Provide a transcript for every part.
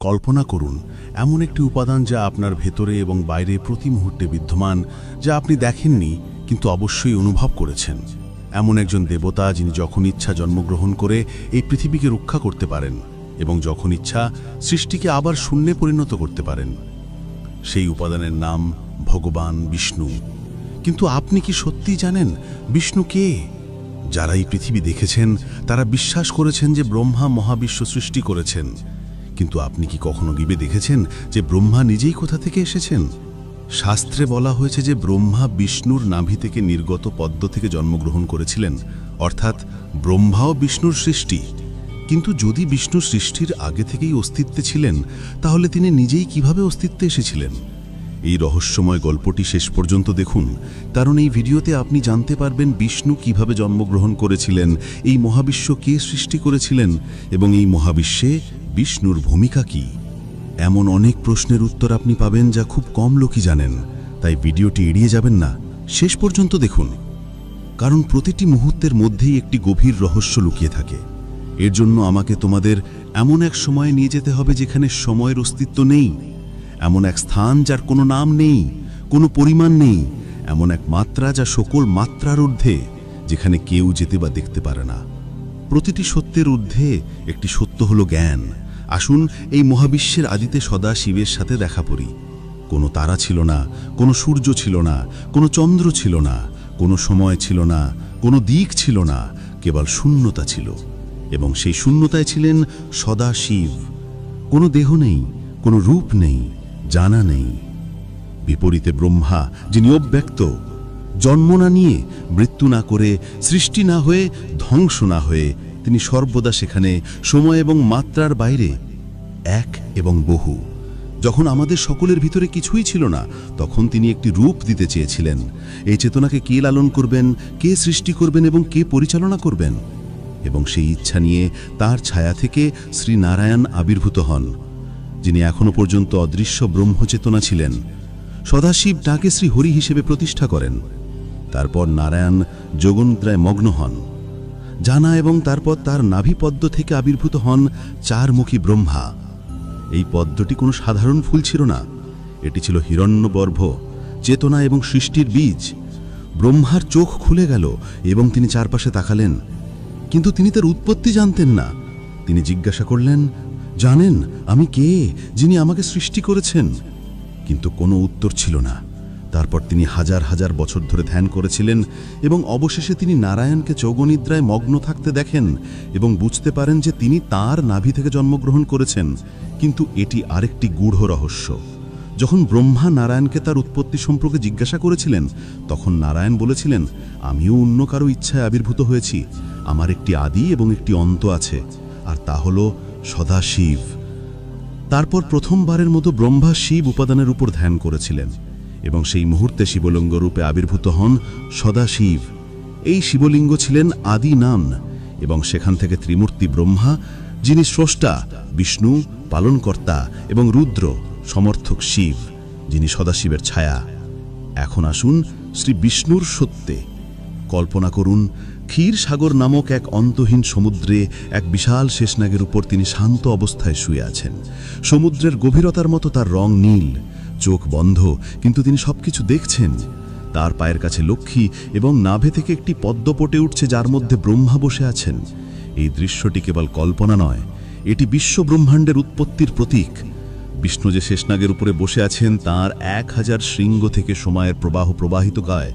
কল্পনা করুন এমন একটি উপাদান যা আপনার ভেতরে এবং বাইরে প্রতি মুহূর্তে বিদ্যমান, যা আপনি দেখেননি কিন্তু অবশ্যই অনুভব করেছেন। এমন একজন দেবতা যিনি যখন ইচ্ছা জন্মগ্রহণ করে এই পৃথিবীকে রক্ষা করতে পারেন এবং যখন ইচ্ছা সৃষ্টিকে আবার শূন্যে পরিণত করতে পারেন। সেই উপাদানের নাম ভগবান বিষ্ণু। কিন্তু আপনি কি সত্যি জানেন বিষ্ণু কে? যারা এই পৃথিবী দেখেছেন তারা বিশ্বাস করেছেন যে ব্রহ্মা মহাবিশ্ব সৃষ্টি করেছেন। কিন্তু আপনি কি কখনো ভেবে দেখেছেন যে ব্রহ্মা নিজেই কোথা থেকে এসেছেন? শাস্ত্রে বলা হয়েছে যে ব্রহ্মা বিষ্ণুর নাভি থেকে নির্গত পদ্ম থেকে জন্মগ্রহণ করেছিলেন, অর্থাৎ ব্রহ্মাও বিষ্ণুর সৃষ্টি। কিন্তু যদি বিষ্ণু সৃষ্টির আগে থেকেই অস্তিত্বে ছিলেন, তাহলে তিনি নিজেই কিভাবে অস্তিত্বে এসেছিলেন? এই রহস্যময় গল্পটি শেষ পর্যন্ত দেখুন, কারণ এই ভিডিওতে আপনি জানতে পারবেন বিষ্ণু কিভাবে জন্মগ্রহণ করেছিলেন, এই মহাবিশ্ব কে সৃষ্টি করেছিলেন এবং এই মহাবিশ্বে বিষ্ণুর ভূমিকা কি। এমন অনেক প্রশ্নের উত্তর আপনি পাবেন যা খুব কম লোকই জানেন, তাই ভিডিওটি এড়িয়ে যাবেন না, শেষ পর্যন্ত দেখুন। কারণ প্রতিটি মুহূর্তের মধ্যেই একটি গভীর রহস্য লুকিয়ে থাকে। এর জন্য আমাকে তোমাদের এমন এক সময়ে নিয়ে যেতে হবে যেখানে সময়ের অস্তিত্ব নেই, এমন এক স্থান যার কোনো নাম নেই, কোনো পরিমাণ নেই, এমন এক মাত্রা যা সকল মাত্রার ঊর্ধ্বে, যেখানে কেউ যেতে বা দেখতে পারে না। প্রতিটি সত্যের ঊর্ধ্বে একটি সত্য হলো জ্ঞান। আসুন এই মহাবিশ্বের আদিতে সদা শিবের সাথে দেখা করি। কোনো তারা ছিল না, কোনো সূর্য ছিল না, কোনো চন্দ্র ছিল না, কোনো সময় ছিল না, কোনো দিক ছিল না, কেবল শূন্যতা ছিল। এবং সেই শূন্যতায় ছিলেন সদা শিব। কোনো দেহ নেই, কোনো রূপ নেই, জানা নেই। বিপরীতে ব্রহ্মা, যিনি অব্যক্ত, জন্ম না নিয়ে, মৃত্যু না করে, সৃষ্টি না হয়ে, ধ্বংস না হয়ে, তিনি সর্বদা সেখানে সময় এবং মাত্রার বাইরে, এক এবং বহু। যখন আমাদের সকলের ভিতরে কিছুই ছিল না, তখন তিনি একটি রূপ দিতে চেয়েছিলেন। এই চেতনাকে কে লালন করবেন, কে সৃষ্টি করবেন এবং কে পরিচালনা করবেন? এবং সেই ইচ্ছা নিয়ে তার ছায়া থেকে শ্রী নারায়ণ আবির্ভূত হন, যিনি এখনো পর্যন্ত অদৃশ্য ব্রহ্মচেতনা ছিলেন। সদাশিব তাকে শ্রী হরি হিসেবে প্রতিষ্ঠা করেন। তারপর নারায়ণ যোগনিদ্রায় মগ্ন হন, জানা, এবং তারপর তার নাভিপদ্ম থেকে আবির্ভূত হন চারমুখী ব্রহ্মা। এই পদ্মটি কোনো সাধারণ ফুল ছিল না, এটি ছিল হিরণ্যগর্ভ, চেতনা এবং সৃষ্টির বীজ। ব্রহ্মার চোখ খুলে গেল এবং তিনি চারপাশে তাকালেন, কিন্তু তিনি তার উৎপত্তি জানতেন না। তিনি জিজ্ঞাসা করলেন, জানেন আমি কে, যিনি আমাকে সৃষ্টি করেছেন? কিন্তু কোনো উত্তর ছিল না। তারপর তিনি হাজার হাজার বছর ধরে ধ্যান করেছিলেন এবং অবশেষে তিনি নারায়ণকে যোগনিদ্রায় মগ্ন থাকতে দেখেন এবং বুঝতে পারেন যে তিনি তার নাভি থেকে জন্মগ্রহণ করেছেন। কিন্তু এটি আরেকটি গূঢ় রহস্য। যখন ব্রহ্মা নারায়ণকে তার উৎপত্তি সম্পর্কে জিজ্ঞাসা করেছিলেন, তখন নারায়ণ বলেছিলেন, আমিও অন্য কারো ইচ্ছায় আবির্ভূত হয়েছি। আমার একটি আদি এবং একটি অন্ত আছে, আর তা হল সদাশিব। তারপর প্রথমবারের মতো ব্রহ্মা শিব উপাদানের উপর ধ্যান করেছিলেন এবং সেই মুহূর্তে শিবলিঙ্গ রূপে আবির্ভূত হন সদাশিব। এই শিবলিঙ্গ ছিলেন আদি নাম, এবং সেখান থেকে ত্রিমূর্তি ব্রহ্মা, যিনি স্রষ্টা, বিষ্ণু পালনকর্তা এবং রুদ্র সমর্থক শিব, যিনি সদাশিবের ছায়া। এখন আসুন শ্রী বিষ্ণুর সত্যে। কল্পনা করুন ক্ষীর সাগর নামক এক অন্তহীন সমুদ্রে এক বিশাল শেষনাগের উপর তিনি শান্ত অবস্থায় শুয়ে আছেন। সমুদ্রের গভীরতার মতো তার রং নীল, চোখ বন্ধ, কিন্তু তিনি সবকিছু দেখছেন। তার পায়ের কাছে লক্ষ্মী এবং নাভে থেকে একটি পদ্ম ফুটে উঠছে, যার মধ্যে ব্রহ্মা বসে আছেন। এই দৃশ্যটি কেবল কল্পনা নয়, এটি বিশ্ব ব্রহ্মাণ্ডের উৎপত্তির প্রতীক। বিষ্ণু যে শেষনাগের উপরে বসে আছেন, তাঁর 1000 শৃঙ্গ থেকে সময়ের প্রবাহ প্রবাহিত হয়।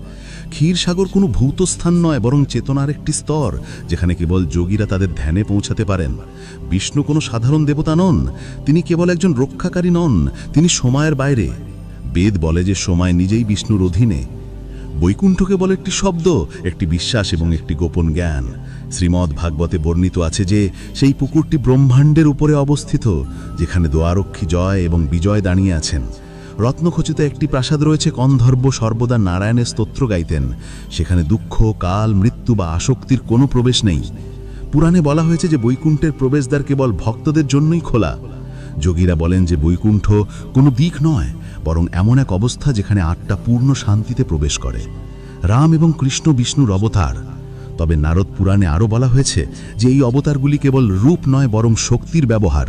ক্ষীরসাগর কোনো ভৌত স্থান নয়, বরং চেতনার একটি স্তর, যেখানে কেবল যোগীরা তাদের ধ্যানে পৌঁছাতে পারেন। বিষ্ণু কোনো সাধারণ দেবতা নন, তিনি কেবল একজন রক্ষাকারী নন, তিনি সময়ের বাইরে। বেদ বলে যে সময় নিজেই বিষ্ণুর অধীনে। বৈকুণ্ঠ কেবল একটি শব্দ, একটি বিশ্বাস এবং একটি গোপন জ্ঞান। শ্রীমদ্ ভাগবতে বর্ণিত আছে যে সেই পুকুরটি ব্রহ্মাণ্ডের উপরে অবস্থিত, যেখানে দ্বারক্ষী জয় এবং বিজয় দাঁড়িয়ে আছেন। রত্নখচিত একটি প্রাসাদ রয়েছে, গন্ধর্ব সর্বদা নারায়ণের স্তোত্র গাইতেন। সেখানে দুঃখ, কাল, মৃত্যু বা আসক্তির কোনো প্রবেশ নেই। পুরাণে বলা হয়েছে যে বৈকুণ্ঠের প্রবেশদ্বার কেবল ভক্তদের জন্যই খোলা। যোগীরা বলেন যে বৈকুণ্ঠ কোনো দিক নয়, বরং এমন এক অবস্থা যেখানে আত্মা পূর্ণ শান্তিতে প্রবেশ করে। রাম এবং কৃষ্ণ বিষ্ণুর অবতার। তবে নারদ পুরাণে আরও বলা হয়েছে যে এই অবতারগুলি কেবল রূপ নয়, বরং শক্তির ব্যবহার।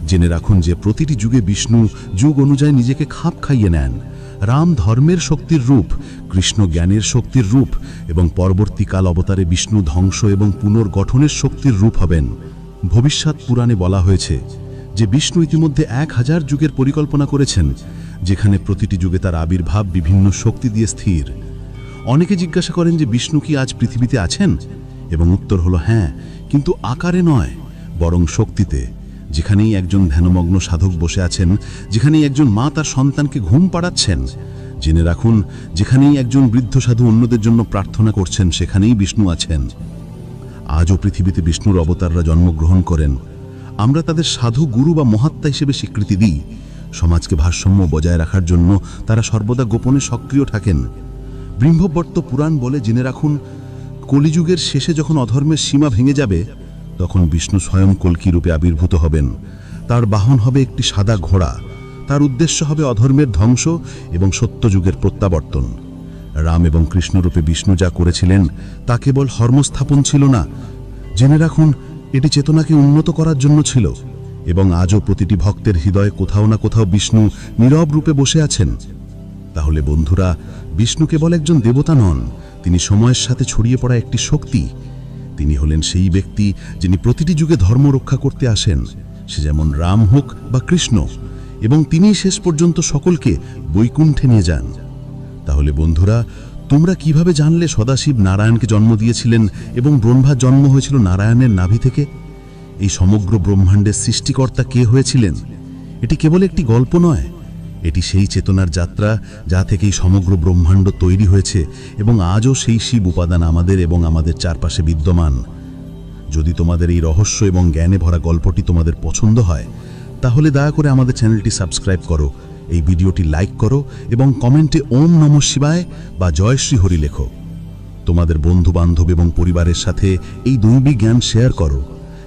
জেনে রাখুন যে প্রতিটি যুগে বিষ্ণু যুগ অনুযায়ী নিজেকে খাপ খাইয়ে নেন। রাম ধর্মের শক্তির রূপ, কৃষ্ণ জ্ঞানের শক্তির রূপ এবং পরবর্তীকাল অবতারে বিষ্ণু ধ্বংস এবং পুনর্গঠনের শক্তির রূপ হবেন। ভবিষ্যৎ পুরাণে বলা হয়েছে যে বিষ্ণু ইতিমধ্যে 1000 যুগের পরিকল্পনা করেছেন, যেখানে প্রতিটি যুগে তার আবির্ভাব বিভিন্ন শক্তি দিয়ে স্থির। অনেকে জিজ্ঞাসা করেন যে বিষ্ণু কি আজ পৃথিবীতে আছেন, এবং উত্তর হলো হ্যাঁ, কিন্তু আকারে নয়, বরং শক্তিতে। যেখানেই একজন ধ্যানমগ্ন সাধক বসে আছেন, যেখানেই একজন মা তার সন্তানকে ঘুম পাড়াচ্ছেন, জেনে রাখুন যেখানেই একজন বৃদ্ধ সাধু অন্যদের জন্য প্রার্থনা করছেন, সেখানেই বিষ্ণু আছেন। আজও পৃথিবীতে বিষ্ণুর অবতাররা জন্মগ্রহণ করেন। আমরা তাদের সাধু, গুরু বা মহাত্মা হিসেবে স্বীকৃতি দিই। সমাজকে ভারসাম্য বজায় রাখার জন্য তারা সর্বদা গোপনে সক্রিয় থাকেন। ব্রহ্মবর্ত পুরাণ বলে, জেনে রাখুন কলিযুগের শেষে যখন অধর্মের সীমা ভেঙে যাবে, তখন বিষ্ণু স্বয়ং কল্কি রূপে আবির্ভূত হবেন। তার বাহন হবে একটি সাদা ঘোড়া। তার উদ্দেশ্য হবে অধর্মের ধ্বংস এবং সত্যযুগের প্রত্যাবর্তন। রাম এবং কৃষ্ণরূপে বিষ্ণু যা করেছিলেন তা কেবল ধর্মস্থাপন ছিল না, জেনে রাখুন এটি চেতনাকে উন্নত করার জন্য ছিল। এবং আজও প্রতিটি ভক্তের হৃদয়ে কোথাও না কোথাও বিষ্ণু নীরব রূপে বসে আছেন। তাহলে বন্ধুরা, বিষ্ণু কেবল একজন দেবতা নন, তিনি সময়ের সাথে ছড়িয়ে পড়া একটি শক্তি। তিনি হলেন সেই ব্যক্তি যিনি প্রতিটি যুগে ধর্ম রক্ষা করতে আসেন, সে যেমন রাম হোক বা কৃষ্ণ, এবং তিনি শেষ পর্যন্ত সকলকে বৈকুণ্ঠে নিয়ে যান। তাহলে বন্ধুরা, তোমরা কিভাবে জানলে সদাশিব নারায়ণকে জন্ম দিয়েছিলেন এবং ব্রহ্মার জন্ম হয়েছিল নারায়ণের নাভি থেকে? এই সমগ্র ব্রহ্মাণ্ডের সৃষ্টিকর্তা কে হয়েছিলেন? এটি কেবল একটি গল্প নয়, এটি সেই চেতনার যাত্রা যা থেকেই সমগ্র ব্রহ্মাণ্ড তৈরি হয়েছে, এবং আজও সেই শিব উপাদান আমাদের এবং আমাদের চারপাশে বিদ্যমান। যদি তোমাদের এই রহস্য এবং জ্ঞানে ভরা গল্পটি তোমাদের পছন্দ হয়, তাহলে দয়া করে আমাদের চ্যানেলটি সাবস্ক্রাইব করো, এই ভিডিওটি লাইক করো এবং কমেন্টে ওম নমঃ শিবায় বা জয় শ্রী হরি লেখো। তোমাদের বন্ধু বান্ধব এবং পরিবারের সাথে এই দৈবিক জ্ঞান শেয়ার করো,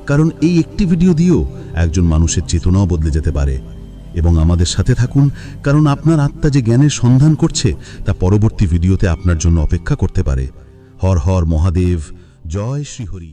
কারণ এই একটি ভিডিও দিয়েও একজন মানুষের চেতনাও বদলে যেতে পারে। এবং আমাদের সাথে থাকুন, কারণ আপনার আত্মা যে জ্ঞানের সন্ধান করছে তা পরবর্তী ভিডিওতে আপনার জন্য অপেক্ষা করতে পারে। হর হর মহাদেব, জয় শ্রী হরি।